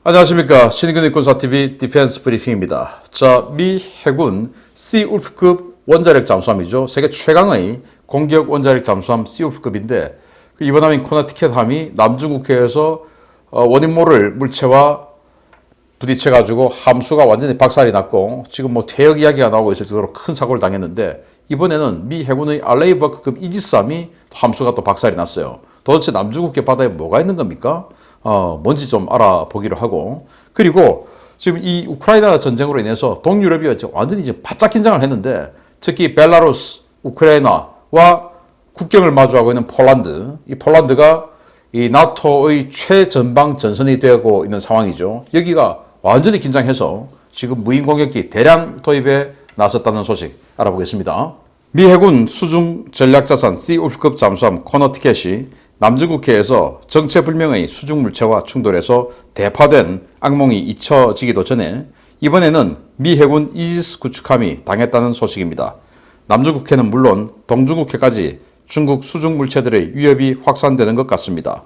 안녕하십니까. 신의균의 군사TV 디펜스 브리핑입니다. 자, 미 해군 Sea-Wolf급 원자력 잠수함이죠. 세계 최강의 공격 원자력 잠수함 Sea-Wolf급인데 이번 함인 코네티켓함이 남중국해에서 원인 모를 물체와 부딪혀가지고 함수가 완전히 박살이 났고 지금 퇴역 이야기가 나오고 있을 정도로 큰 사고를 당했는데 이번에는 미 해군의 알레이버크급 이지스함이 함수가 또 박살이 났어요. 도대체 남중국해 바다에 뭐가 있는 겁니까? 뭔지 좀 알아보기로 하고, 그리고 지금 이 우크라이나 전쟁으로 인해서 동유럽이 완전히 지금 바짝 긴장을 했는데 특히 벨라루스, 우크라이나와 국경을 마주하고 있는 폴란드, 이 폴란드가 이 나토의 최전방 전선이 되고 있는 상황이죠. 여기가 완전히 긴장해서 지금 무인 공격기 대량 도입에 나섰다는 소식 알아보겠습니다. 미 해군 수중 전략자산 Sea-Wolf급 잠수함 코네티켓이 남중국해에서 정체불명의 수중물체와 충돌해서 대파된 악몽이 잊혀지기도 전에 이번에는 미 해군 이지스 구축함이 당했다는 소식입니다. 남중국해는 물론 동중국해까지 중국 수중물체들의 위협이 확산되는 것 같습니다.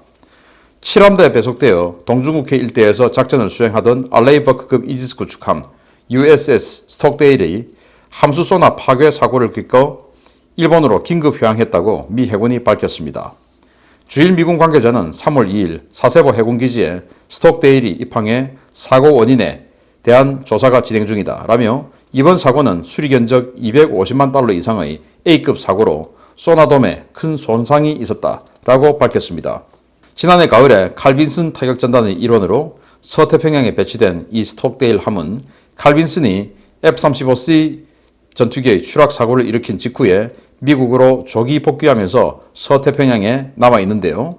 7함대에 배속되어 동중국해 일대에서 작전을 수행하던 알레이버크급 이지스 구축함 USS 스톡데일이 함수 소나 파괴 사고를 겪고 일본으로 긴급 회항했다고 미 해군이 밝혔습니다. 주일 미군 관계자는 3월 2일 사세보 해군기지에 스톡데일이 입항해 사고 원인에 대한 조사가 진행 중이다 라며 이번 사고는 수리견적 250만 달러 이상의 A급 사고로 소나돔에 큰 손상이 있었다 라고 밝혔습니다. 지난해 가을에 칼빈슨 타격전단의 일원으로 서태평양에 배치된 이 스톡데일 함은 칼빈슨이 F-35C 전투기의 추락 사고를 일으킨 직후에 미국으로 조기 복귀하면서 서태평양에 남아있는데요.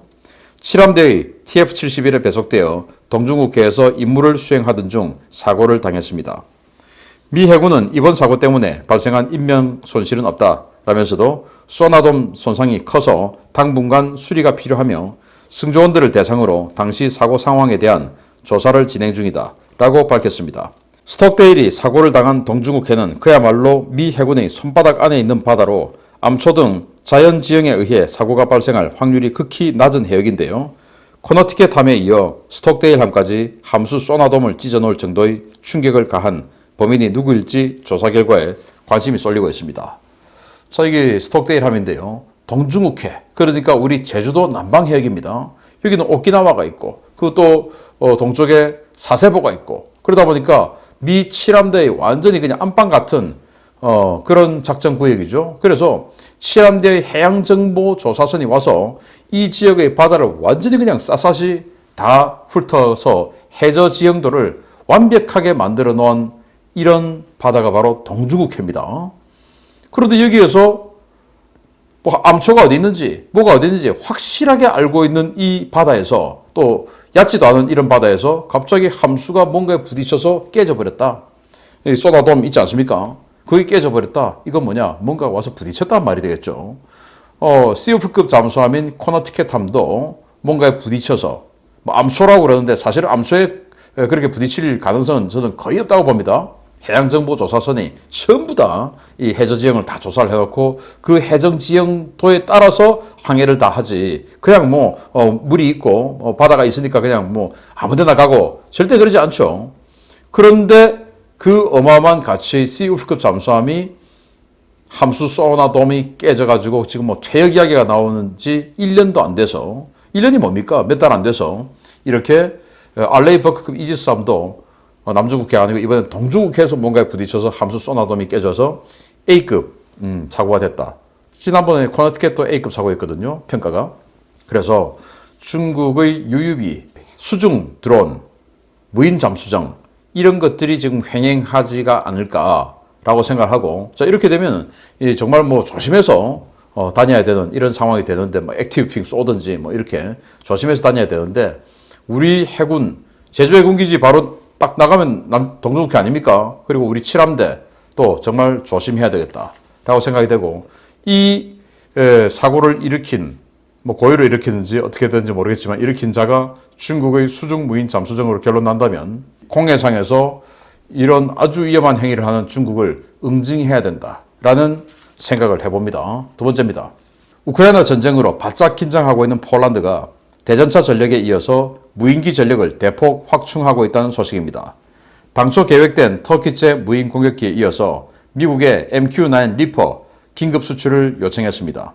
7함대의 TF-71에 배속되어 동중국해에서 임무를 수행하던 중 사고를 당했습니다. 미 해군은 이번 사고 때문에 발생한 인명 손실은 없다라면서도 소나돔 손상이 커서 당분간 수리가 필요하며 승조원들을 대상으로 당시 사고 상황에 대한 조사를 진행 중이다 라고 밝혔습니다. 스톡데일이 사고를 당한 동중국해는 그야말로 미 해군의 손바닥 안에 있는 바다로 암초 등 자연지형에 의해 사고가 발생할 확률이 극히 낮은 해역인데요. 코네티켓 함에 이어 스톡데일 함까지 함수 소나돔을 찢어놓을 정도의 충격을 가한 범인이 누구일지 조사 결과에 관심이 쏠리고 있습니다. 자, 이게 스톡데일 함인데요. 동중국해, 그러니까 우리 제주도 남방 해역입니다. 여기는 오키나와가 있고 그것도 동쪽에 사세보가 있고 그러다 보니까 미 7함대의 완전히 그냥 안방 같은 그런 작전 구역이죠. 그래서 7함대의 해양정보조사선이 와서 이 지역의 바다를 완전히 그냥 샅샅이 다 훑어서 해저 지형도를 완벽하게 만들어 놓은 이런 바다가 바로 동중국해입니다. 그런데 여기에서 암초가 어디 있는지 뭐가 어디 있는지 확실하게 알고 있는 이 바다에서 또 얕지도 않은 이런 바다에서 갑자기 함수가 뭔가에 부딪혀서 깨져버렸다. 소나돔 있지 않습니까? 그게 깨져버렸다. 이건 뭐냐? 뭔가 와서 부딪혔단 말이 되겠죠. Sea-Wolf급 잠수함인 코네티켓 함도 뭔가에 부딪혀서 암초라고 그러는데 사실은 암초에 그렇게 부딪힐 가능성은 저는 거의 없다고 봅니다. 해양정보조사선이 전부 다 이 해저 지형을 다 조사를 해놓고 그 해정 지형도에 따라서 항해를 다 하지. 그냥 물이 있고 바다가 있으니까 그냥 아무데나 가고 절대 그러지 않죠. 그런데 그 어마어마한 가치의 Sea-Wolf급 잠수함이 함수 소나돔이 깨져가지고 지금 퇴역 이야기가 나오는지 1년도 안 돼서 1년이 뭡니까? 몇 달 안 돼서 이렇게 알레이버크급 이지스함도 남중국해 아니고 이번엔 동중국해에서 뭔가에 부딪혀서 함수 소나돔이 깨져서 A급 사고가 됐다. 지난번에 코네티켓도 A급 사고였거든요. 평가가. 그래서 중국의 UUV, 수중 드론, 무인 잠수정 이런 것들이 지금 횡행하지가 않을까라고 생각하고 자 이렇게 되면 정말 조심해서 다녀야 되는 이런 상황이 되는데 액티브핑 쏘든지 이렇게 조심해서 다녀야 되는데 우리 해군 제주해군기지 바로 딱 나가면 동중국해 아닙니까? 그리고 우리 7함대 또 정말 조심해야 되겠다라고 생각이 되고 이 사고를 일으킨 고의로 일으켰는지 어떻게 됐는지 모르겠지만 일으킨 자가 중국의 수중 무인 잠수정으로 결론 난다면 공해상에서 이런 아주 위험한 행위를 하는 중국을 응징해야 된다라는 생각을 해봅니다. 두 번째입니다. 우크라이나 전쟁으로 바짝 긴장하고 있는 폴란드가 대전차 전력에 이어서 무인기 전력을 대폭 확충하고 있다는 소식입니다. 당초 계획된 터키제 무인 공격기에 이어서 미국의 MQ-9 리퍼 긴급 수출을 요청했습니다.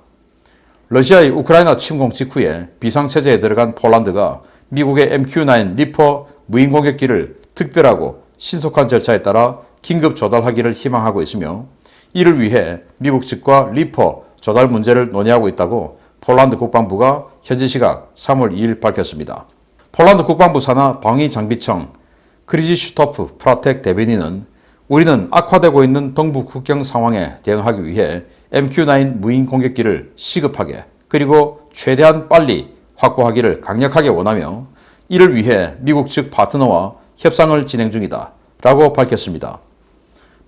러시아의 우크라이나 침공 직후에 비상체제에 들어간 폴란드가 미국의 MQ-9 리퍼 무인 공격기를 특별하고 신속한 절차에 따라 긴급 조달하기를 희망하고 있으며 이를 위해 미국 측과 리퍼 조달 문제를 논의하고 있다고 폴란드 국방부가 현지 시각 3월 2일 밝혔습니다. 폴란드 국방부 산하 방위장비청 크리지슈토프 프라텍 대변인은 우리는 악화되고 있는 동부 국경 상황에 대응하기 위해 MQ-9 무인 공격기를 시급하게 그리고 최대한 빨리 확보하기를 강력하게 원하며 이를 위해 미국 측 파트너와 협상을 진행 중이다 라고 밝혔습니다.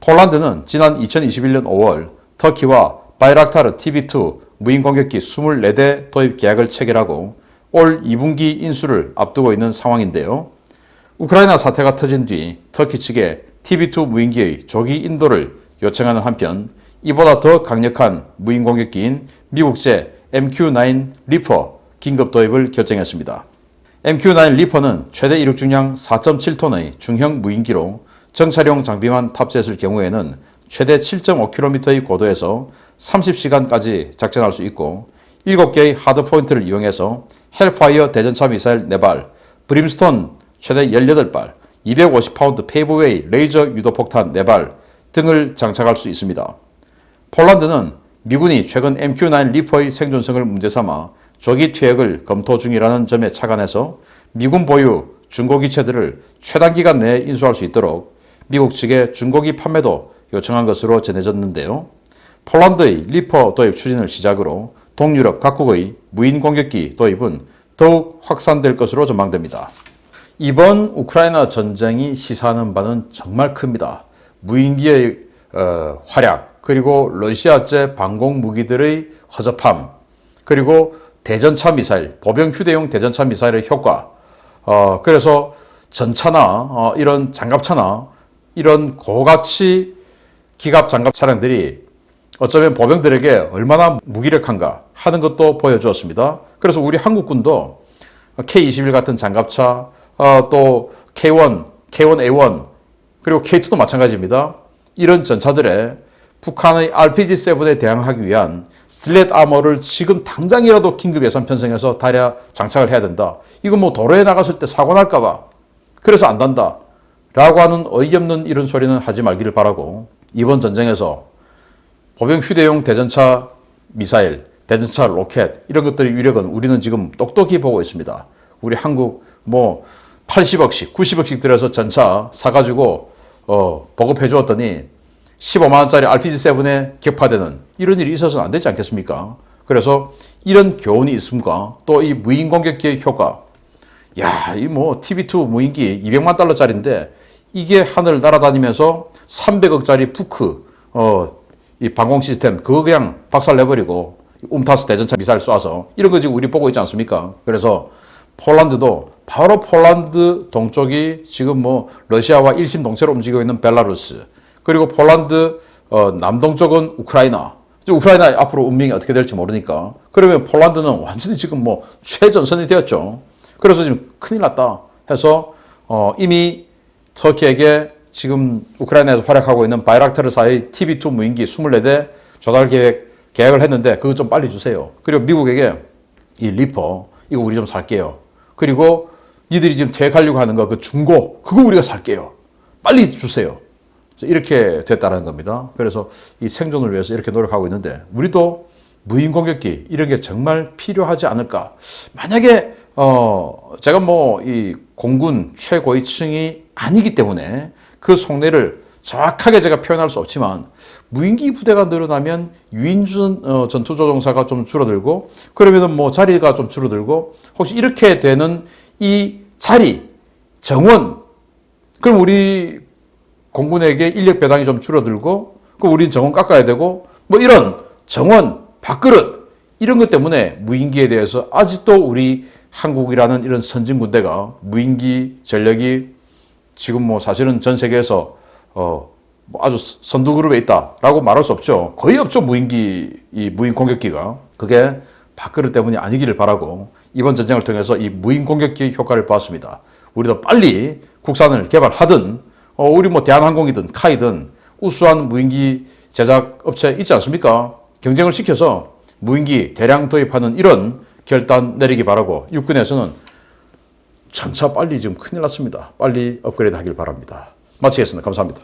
폴란드는 지난 2021년 5월 터키와 바이락타르 TB2 무인 공격기 24대 도입 계약을 체결하고 올 2분기 인수를 앞두고 있는 상황인데요. 우크라이나 사태가 터진 뒤 터키 측에 TB2 무인기의 조기 인도를 요청하는 한편 이보다 더 강력한 무인 공격기인 미국제 MQ-9 리퍼 긴급 도입을 결정했습니다. MQ-9 리퍼는 최대 이륙 중량 4.7톤의 중형 무인기로 정찰용 장비만 탑재했을 경우에는 최대 7.5km의 고도에서 30시간까지 작전할 수 있고 7개의 하드포인트를 이용해서 헬파이어 대전차 미사일 4발, 브림스톤 최대 18발, 250파운드 페이브웨이 레이저 유도폭탄 4발 등을 장착할 수 있습니다. 폴란드는 미군이 최근 MQ-9 리퍼의 생존성을 문제 삼아 조기 퇴역을 검토 중이라는 점에 착안해서 미군 보유 중고기체들을 최단 기간 내에 인수할 수 있도록 미국 측에 중고기 판매도 요청한 것으로 전해졌는데요. 폴란드의 리퍼 도입 추진을 시작으로 동유럽 각국의 무인 공격기 도입은 더욱 확산될 것으로 전망됩니다. 이번 우크라이나 전쟁이 시사하는 바는 정말 큽니다. 무인기의 활약, 그리고 러시아제 방공 무기들의 허접함, 그리고 대전차 미사일, 보병 휴대용 대전차 미사일의 효과, 그래서 전차나 이런 장갑차나 이런 고가치 기갑 장갑 차량들이 어쩌면 보병들에게 얼마나 무기력한가 하는 것도 보여주었습니다. 그래서 우리 한국군도 K-21 같은 장갑차, 또 K1, K1A1, 그리고 K2도 마찬가지입니다. 이런 전차들에 북한의 RPG-7에 대항하기 위한 슬랫 아머를 지금 당장이라도 긴급 예산 편성해서 달야 장착을 해야 된다. 이거 뭐 도로에 나갔을 때 사고 날까봐 그래서 안 단다 라고 하는 어이없는 이런 소리는 하지 말기를 바라고 이번 전쟁에서 보병 휴대용 대전차 미사일, 대전차 로켓 이런 것들의 위력은 우리는 지금 똑똑히 보고 있습니다. 우리 한국 뭐 80억씩, 90억씩 들여서 전차 사가지고 보급해 주었더니 15만 원짜리 RPG-7에 격파되는 이런 일이 있어서는 안 되지 않겠습니까? 그래서 이런 교훈이 있습니까? 또 이 무인 공격기의 효과. 야, 이 뭐 TB2 무인기 200만 달러짜리인데 이게 하늘 날아다니면서 300억짜리 푸크 이 방공 시스템 그거 그냥 박살내버리고 움타스 대전차 미사일 쏴서 이런 거 지금 우리 보고 있지 않습니까? 그래서 폴란드도 바로 폴란드 동쪽이 지금 뭐 러시아와 일심동체로 움직이고 있는 벨라루스, 그리고 폴란드 남동쪽은 우크라이나. 우크라이나 앞으로 운명이 어떻게 될지 모르니까. 그러면 폴란드는 완전히 지금 뭐 최전선이 되었죠. 그래서 지금 큰일 났다 해서 이미 터키에게 지금 우크라이나에서 활약하고 있는 바이락타르사의 TB2 무인기 24대 조달 계약을 했는데 그거 좀 빨리 주세요. 그리고 미국에게 이 리퍼 이거 우리 좀 살게요. 그리고 니들이 지금 퇴역하려고 하는 거 그 중고 그거 우리가 살게요. 빨리 주세요. 이렇게 됐다는 겁니다. 그래서 이 생존을 위해서 이렇게 노력하고 있는데 우리도 무인 공격기 이런 게 정말 필요하지 않을까. 만약에 제가 뭐 이 공군 최고위층이 아니기 때문에 그 속내를 정확하게 제가 표현할 수 없지만 무인기 부대가 늘어나면 유인전 전투조종사가 좀 줄어들고 그러면은 뭐 자리가 좀 줄어들고 혹시 이렇게 되는 이 자리 정원 그럼 우리 공군에게 인력 배당이 좀 줄어들고 그럼 우리는 정원 깎아야 되고 뭐 이런 정원 밥그릇 이런 것 때문에 무인기에 대해서 아직도 우리 한국이라는 이런 선진 군대가 무인기 전력이 지금 뭐 사실은 전 세계에서 뭐 아주 선두 그룹에 있다라고 말할 수 없죠. 거의 없죠. 무인기 이 무인 공격기가 그게 밥그릇 때문이 아니기를 바라고 이번 전쟁을 통해서 이 무인 공격기 효과를 보았습니다. 우리도 빨리 국산을 개발하든 우리 뭐 대한항공이든 카이든 우수한 무인기 제작 업체 있지 않습니까? 경쟁을 시켜서 무인기 대량 도입하는 이런 결단 내리기 바라고 육군에서는 전차 빨리 지금 큰일 났습니다. 빨리 업그레이드 하길 바랍니다. 마치겠습니다. 감사합니다.